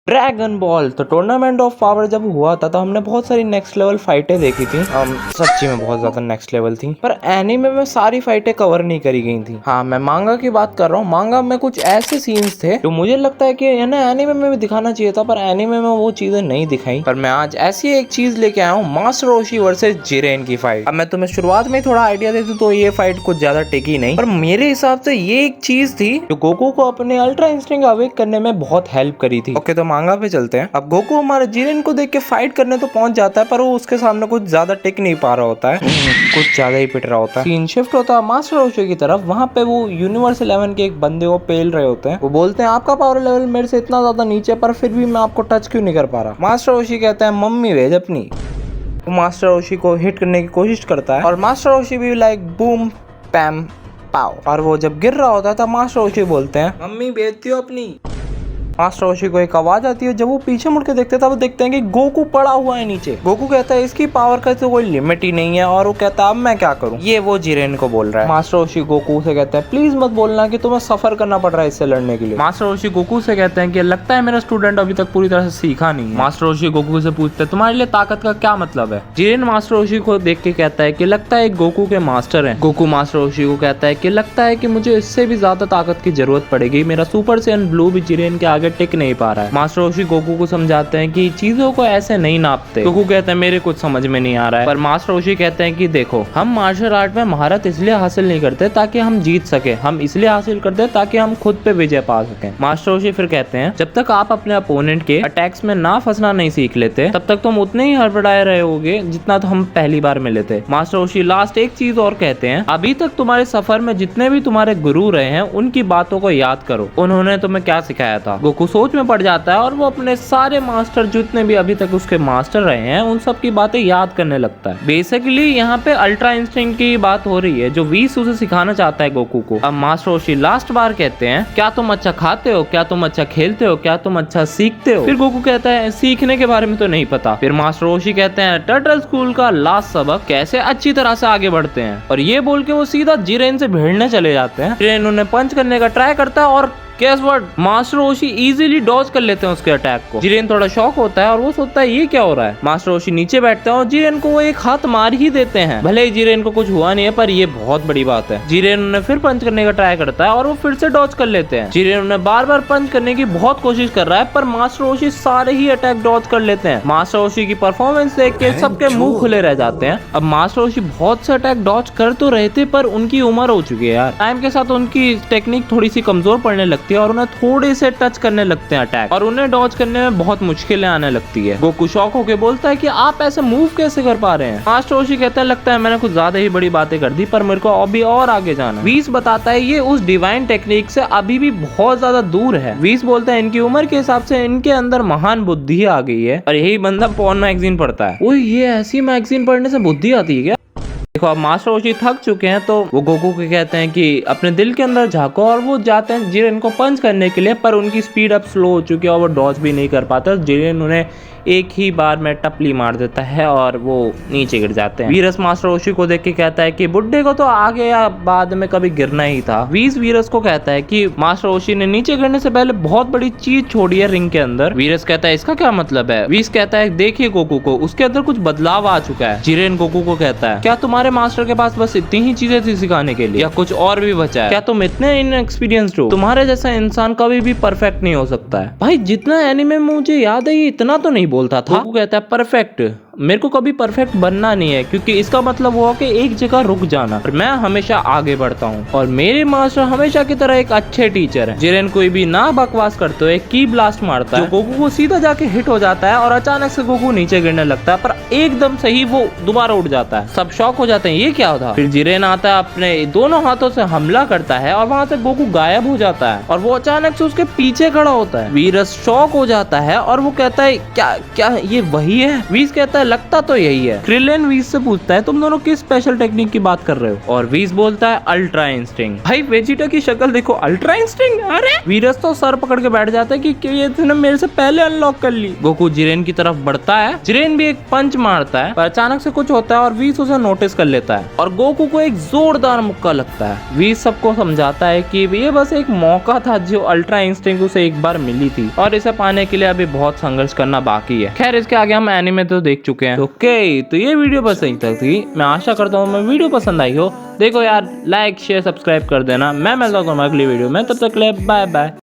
Dragon ball तो tournament of power जब हुआ था तो हमने बहुत सारी नेक्स्ट लेवल फाइटें देखी थी। सच्ची में बहुत ज्यादा नेक्स्ट लेवल थी, पर एनीमे में सारी फाइटें कवर नहीं करी गई थी। हाँ, मैं मांगा की बात कर रहा हूँ। मांगा में कुछ ऐसे सीन्स थे जो मुझे लगता है कि एनीमे में भी दिखाना चाहिए था, पर एनीमे में वो चीजें नहीं दिखाई। पर मैं आज ऐसी एक चीज लेके आया हूँ, मास्टर रोशी वर्सेस जिरेन की फाइट। अब मैं तुम्हें शुरुआत में थोड़ा आइडिया दे दूं तो ये फाइट कुछ ज्यादा टिकी नहीं, पर मेरे हिसाब से ये एक चीज थी जो गोकू को अपने अल्ट्रा इंस्टिंक्ट अवेक करने में बहुत हेल्प करी थी। ओके, तो मांगा पे चलते हैं। अब गोकू हमारे जिरेन को देख के फाइट करने तो पहुंच जाता है, पर वो उसके सामने कुछ ज्यादा टिक नहीं पा रहा होता है। कुछ ज्यादा ही पिट रहा होता है। सीन शिफ्ट होता है मास्टर रोशी की तरफ। वहां पे वो यूनिवर्स 11 के एक बंदे को पेल रहे होते हैं। वो बोलते हैं आपका पावर लेवल मेरे से इतना ज्यादा नीचे, पर फिर भी मैं आपको टच क्यों नहीं कर पा रहा। मास्टर रोशी कहता है मम्मी भेज अपनी। वो मास्टर रोशी को हिट करने की कोशिश करता है और मास्टर रोशी भी लाइक बूम पैम पाओ। और वो जब गिर रहा होता है तब मास्टर रोशी बोलते हैं मम्मी भेजती हो अपनी। मास्टर रोशी को एक आवाज आती है। जब वो पीछे मुड़ के देखते हैं तब वो देखते हैं कि गोकू पड़ा हुआ है नीचे। गोकू कहता है इसकी पावर का तो कोई लिमिट ही नहीं है, और वो कहता है अब मैं क्या करूं। ये वो जिरेन को बोल रहा है। मास्टर रोशी गोकू से कहता है प्लीज मत बोलना कि तुम्हें सफर करना पड़ रहा है इससे लड़ने के लिए। मास्टर रोशी गोकू से कहते हैं कि लगता है मेरा स्टूडेंट अभी तक पूरी तरह से सीखा नहीं है। मास्टर रोशी गोकू से पूछते हैं तुम्हारे लिए ताकत का क्या मतलब है। जिरेन मास्टर रोशी को देख के कहता है कि लगता है गोकू के मास्टर है। गोकू मास्टर रोशी को कहता है कि लगता है कि मुझे इससे भी ज्यादा ताकत की जरूरत पड़ेगी, मेरा सुपर सैयन ब्लू भी जिरेन के आगे टिक नहीं पा रहा है। मास्टर रोशी गोकू को समझाते हैं कि चीजों को ऐसे नहीं नापते। गोकू कहते हैं मेरे कुछ समझ में नहीं आ रहा है, पर मास्टर रोशी कहते हैं कि देखो हम मार्शल आर्ट में महारत इसलिए हासिल नहीं करते ताकि हम जीत सके, हम इसलिए हासिल करते हैं ताकि हम खुद पे विजय पा सके। मास्टर रोशी फिर कहते हैं जब तक आप अपने अपोनेंट के अटैक्स में ना फंसना नहीं सीख लेते तब तक तुम उतने ही हड़बड़ाए रहे होगे जितना तो हम पहली बार मिले थे। मास्टर रोशी लास्ट एक चीज और कहते हैं अभी तक तुम्हारे सफर में जितने भी तुम्हारे गुरु रहे हैं उनकी बातों को याद करो, उन्होंने तुम्हें क्या सिखाया था। गोकू सोच में पड़ जाता है और वो अपने सारे मास्टर जितने भी अभी तक उसके मास्टर रहे हैं उन सब की बातें याद करने लगता है। बेसिकली यहाँ पे अल्ट्रा इंस्टिंक्ट की बात हो रही है जो व्हीस उसे सिखाना चाहता है गोकू को। अब मास्टर रोशी लास्ट बार कहते हैं क्या तुम अच्छा खाते हो, क्या तुम अच्छा खेलते हो, क्या तुम अच्छा सीखते हो। फिर गोकू कहता है सीखने के बारे में तो नहीं पता। फिर मास्टर रोशी कहते हैं टर्टल स्कूल का लास्ट सबक कैसे अच्छी तरह से आगे बढ़ते हैं, और ये बोल के वो सीधा जिरेन से भिड़ने चले जाते हैं। जिरेन उन्हें पंच करने का ट्राई करता है और guess what, master Roshi easily dodge कर लेते हैं उसके अटैक को। जिरेन थोड़ा शॉक होता है और वो सोचता है ये क्या हो रहा है। मास्टर रोशी नीचे बैठते हैं और जिरेन को वो एक हाथ मार ही देते हैं। भले ही जिरेन को कुछ हुआ नहीं है, पर ये बहुत बड़ी बात है। जिरेन उन्हें फिर पंच करने का ट्राई करता है और वो फिर से डॉज कर लेते हैं। जिरेन उन्हें बार बार पंच करने की बहुत कोशिश कर रहा है, पर मास्टर रोशी सारे ही अटैक डॉज कर लेते हैं। मास्टर रोशी की परफॉर्मेंस देख के सबके मुंह खुले रह जाते हैं। अब मास्टर रोशी बहुत से अटैक डॉज कर तो रहे थे, पर उनकी उम्र हो चुकी है यार। टाइम के साथ उनकी टेक्निक थोड़ी सी कमजोर पड़ने लगती है और उन्हें थोड़े से टच करने लगते हैं अटैक, और उन्हें डॉज करने में बहुत मुश्किलें आने लगती है। गोकू शॉक होके बोलता है कि आप ऐसे मूव कैसे कर पा रहे हैं। मास्टर रोशी कहता है लगता है मैंने कुछ ज्यादा ही बड़ी बातें कर दी, पर मेरे को अभी और आगे जाना। व्हीस बताता है ये उस डिवाइन टेक्निक से अभी भी बहुत ज्यादा दूर है। व्हीस बोलता है इनकी उम्र के हिसाब से इनके अंदर महान बुद्धि आ गई है, और यही बंदा पॉर्न मैगजीन पढ़ता है। वो ये ऐसी मैगजीन पढ़ने से बुद्धि आती है क्या। देखो अब मास्टर रोशी थक चुके हैं तो वो गोकू को कहते हैं कि अपने दिल के अंदर झांको, और वो जाते हैं जिरेन को पंच करने के लिए, पर उनकी स्पीड अब स्लो हो चुकी है और वो डॉज भी नहीं कर पाते। जिरेन उन्हें एक ही बार में टपली मार देता है और वो नीचे गिर जाते हैं। वीरस मास्टर रोशी को देख के कहता है कि बुड्ढे को तो आगे या बाद में कभी गिरना ही था। वीरस को कहता है कि मास्टर रोशी ने नीचे गिरने से पहले बहुत बड़ी चीज छोड़ी है रिंग के अंदर। वीरस कहता है इसका क्या मतलब है। वीस कहता है देखिए गोकू को, उसके अंदर कुछ बदलाव आ चुका है। जिरेन गोकू को कहता है क्या तुम्हारे मास्टर के पास बस इतनी ही चीजें थी सिखाने के लिए, या कुछ और भी बचा है। क्या तुम इतने इनएक्सपीरियंस्ड हो। तुम्हारे जैसा इंसान कभी भी परफेक्ट नहीं हो सकता है। भाई जितना एनीमे में मुझे याद है ये इतना तो नहीं बोलता था। वो कहता है परफेक्ट, मेरे को कभी परफेक्ट बनना नहीं है, क्योंकि इसका मतलब हुआ कि एक जगह रुक जाना, और मैं हमेशा आगे बढ़ता हूँ, और मेरे मास्टर हमेशा की तरह एक अच्छे टीचर है। जिरेन कोई भी ना बकवास करते हुए की ब्लास्ट मारता है, गोकू को सीधा जाके हिट हो जाता है और अचानक से गोकू नीचे गिरने लगता है, पर एकदम सही वो दोबारा उठ जाता है। सब शॉक हो जाते हैं ये क्या था। फिर जिरेन आता है, अपने दोनों हाथों से हमला करता है और वहाँ से गोकू गायब हो जाता है, और वो अचानक से उसके पीछे खड़ा होता है। वीरस शॉक हो जाता है और वो कहता है क्या क्या ये वही है। वीस कहता है लगता तो यही है। क्रिलिन वीज से पूछता है तुम दोनों किस स्पेशल टेक्निक की बात कर रहे हो, और वीज बोलता है अल्ट्रा इंस्टिंक्ट। भाई वेजिटा की शक्ल देखो, अल्ट्रा इंस्टिंक्ट। अरे वीरस तो सर पकड़ के बैठ जाता है कि ये तूने मेरे से पहले अनलॉक कर ली। गोकू जिरेन की तरफ बढ़ता है, जिरेन भी एक पंच मारता है, पर अचानक से कुछ होता है और वीज उसे नोटिस कर लेता है और गोकू को एक जोरदार मुक्का लगता है। वीज सबको समझाता है कि ये बस एक मौका था जो अल्ट्रा इंस्टिंक्ट उसे एक बार मिली थी और इसे पाने के लिए अभी बहुत संघर्ष करना बाकी है। खैर इसके आगे हम एनीमे तो देख चुके हैं। ओके, तो ये वीडियो बस यहीं तक थी। मैं आशा करता हूँ मैं वीडियो पसंद आई हो। देखो यार, लाइक शेयर सब्सक्राइब कर देना। मैं मिलता हूँ अगली वीडियो में, तब तक के लिए बाय बाय।